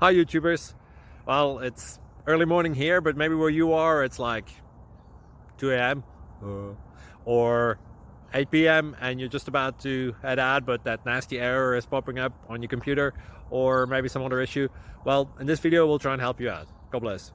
Hi YouTubers. Well, it's early morning here, but maybe where you are it's like 2 a.m. or 8 p.m. and you're just about to head out, but that nasty error is popping up on your computer, or maybe some other issue. Well, in this video we'll try and help you out. God bless.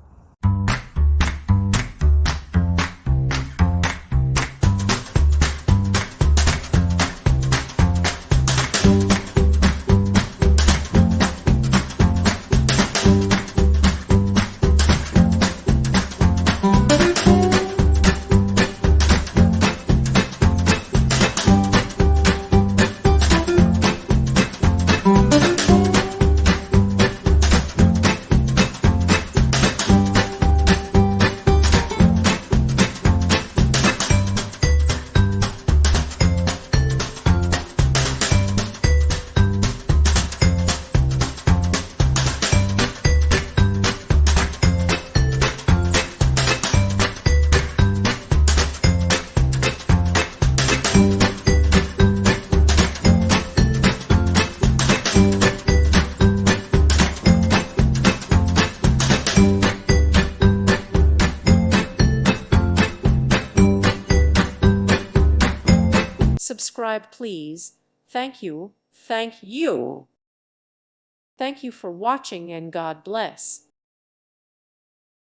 Subscribe, please. Thank you. Thank you. Thank you for watching, and God bless.